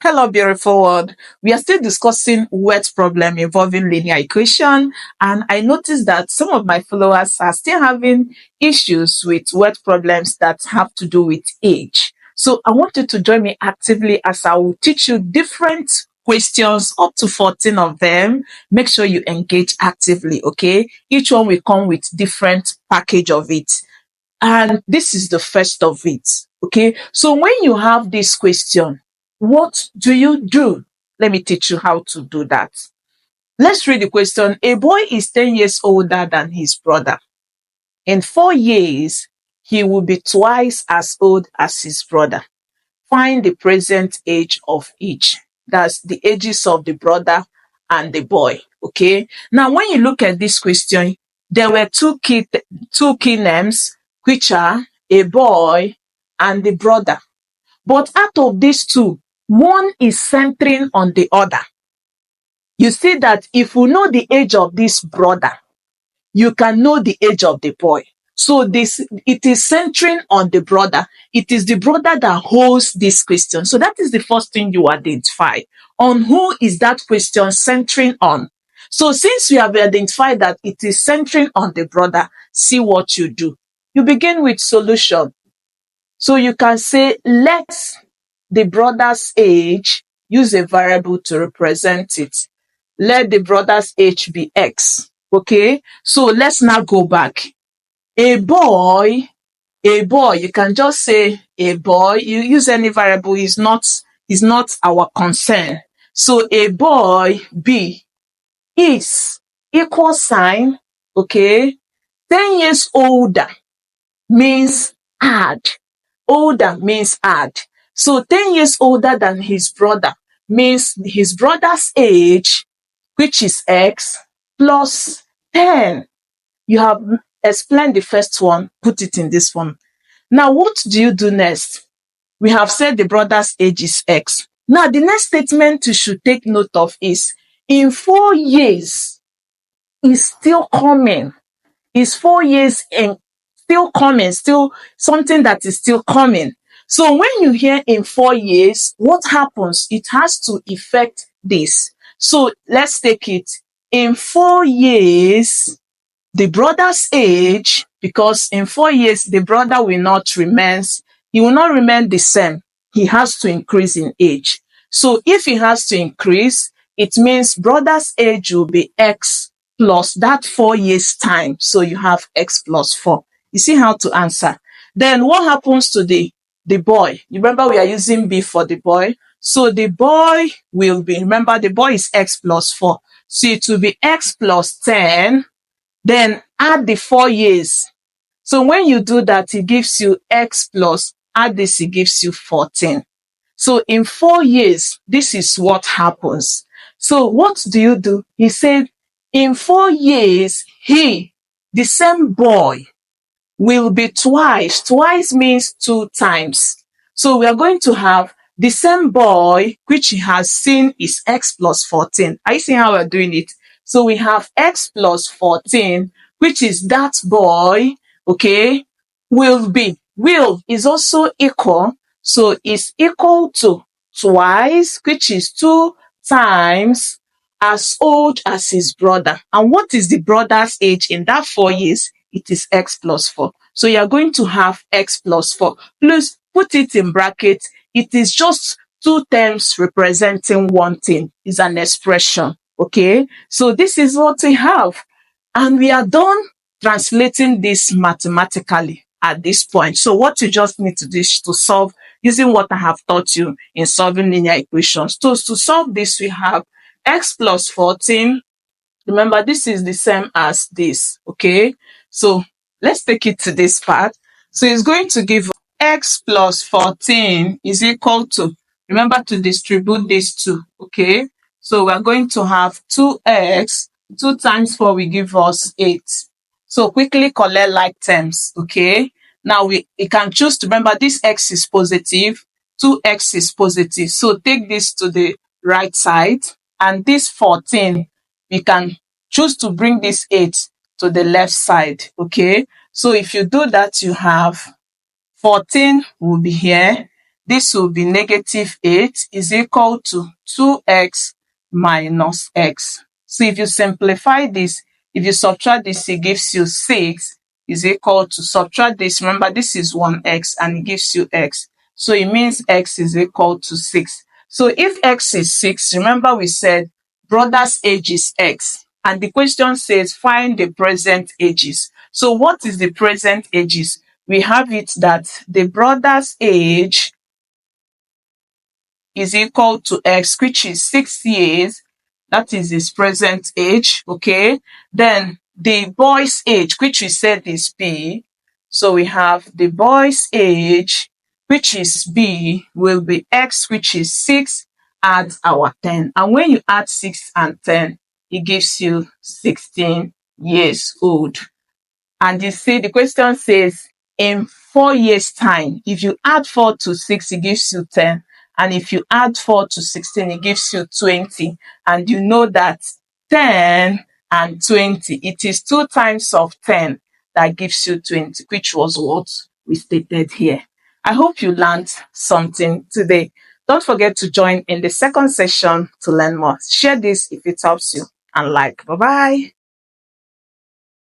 Hello, beautiful world. We are still discussing word problem involving linear equation, and I noticed that some of my followers are still having issues with word problems that have to do with age. So I want you to join me actively as I will teach you different questions, up to 14 of them. Make sure you engage actively, okay? Each one will come with different package of it. And this is the first of it. Okay. So when you have this question, what do you do? Let me teach you how to do that. Let's read the question. A boy is 10 years older than his brother. In 4 years, he will be twice as old as his brother. Find the present age of each. That's the ages of the brother and the boy. Okay. Now, when you look at this question, there were two key names, which are a boy and the brother. But out of these two, one is centering on the other. You see that if you know the age of this brother, you can know the age of the boy. So it is centering on the brother. It is the brother that holds this question. So that is the first thing you identify. On who is that question centering on? So since we have identified that it is centering on the brother, see what you do. You begin with solution. So you can say, let the brother's age, use a variable to represent it. Let the brother's age be X. Okay, so let's now go back. A boy, you can just say a boy. You use any variable, is not our concern. So a boy, B, is equal sign, okay, 10 years older means add. Older means add. So 10 years older than his brother means his brother's age, which is X, plus 10. You have explained the first one, put it in this one. Now, what do you do next? We have said the brother's age is X. Now, the next statement you should take note of is, in 4 years, is still coming. Is 4 years and still coming, still something that is still coming. So when you hear in 4 years, what happens? It has to affect this. So let's take it. In 4 years, the brother's age, because in 4 years, the brother will not remain the same. He has to increase in age. So if he has to increase, it means brother's age will be X plus that 4 years time. So you have X plus 4. You see how to answer. Then what happens to the boy? You remember we are using B for the boy. So the boy will be, remember the boy is X plus 4. So it will be X plus 10. Then add the 4 years. So when you do that, it gives you X plus, add this, it gives you 14. So in 4 years, this is what happens. So what do you do? He said, in 4 years, he, the same boy, will be twice. Twice means 2 times. So we are going to have the same boy, which he has seen is X plus 14. Are you seeing how we're doing it? So we have X plus 14, which is that boy, okay, will is also equal. So it's equal to twice, which is 2 times as old as his brother. And what is the brother's age in that 4 years? It is X plus 4. So you're going to have X plus 4. Please put it in brackets. It is just 2 terms representing one thing. It's an expression. Okay. So this is what we have. And we are done translating this mathematically at this point. So what you just need to do is to solve using what I have taught you in solving linear equations. So to solve this, we have X plus 14. Remember, this is the same as this. Okay. So let's take it to this part. So it's going to give X plus 14 is equal to, remember to distribute these two. Okay. So we're going to have 2x, 2 times 4 will give us 8. So quickly collect like terms, okay? Now we can choose to, remember this x is positive, 2x is positive. So take this to the right side, and this 14, we can choose to bring this 8 to the left side, okay? So if you do that, you have 14 will be here, this will be negative 8 is equal to 2x minus x. So if you simplify this, if you subtract this, it gives you 6 is equal to, subtract this, remember this is 1x and it gives you x. So it means x is equal to 6. So if x is 6, remember we said brother's age is x. And the question says find the present ages. So what is the present ages? We have it that the brother's age is equal to x, which is 6 years. That is his present age, okay? Then the boy's age, which we said is b. So we have the boy's age, which is b, will be x, which is 6, add our 10. And when you add 6 and 10, it gives you 16 years old. And you see, the question says, in 4 years' time, if you add 4 to 6, it gives you 10. And if you add 4 to 16, it gives you 20. And you know that 10 and 20, it is 2 times of 10 that gives you 20, which was what we stated here. I hope you learned something today. Don't forget to join in the second session to learn more. Share this if it helps you, and like. Bye-bye.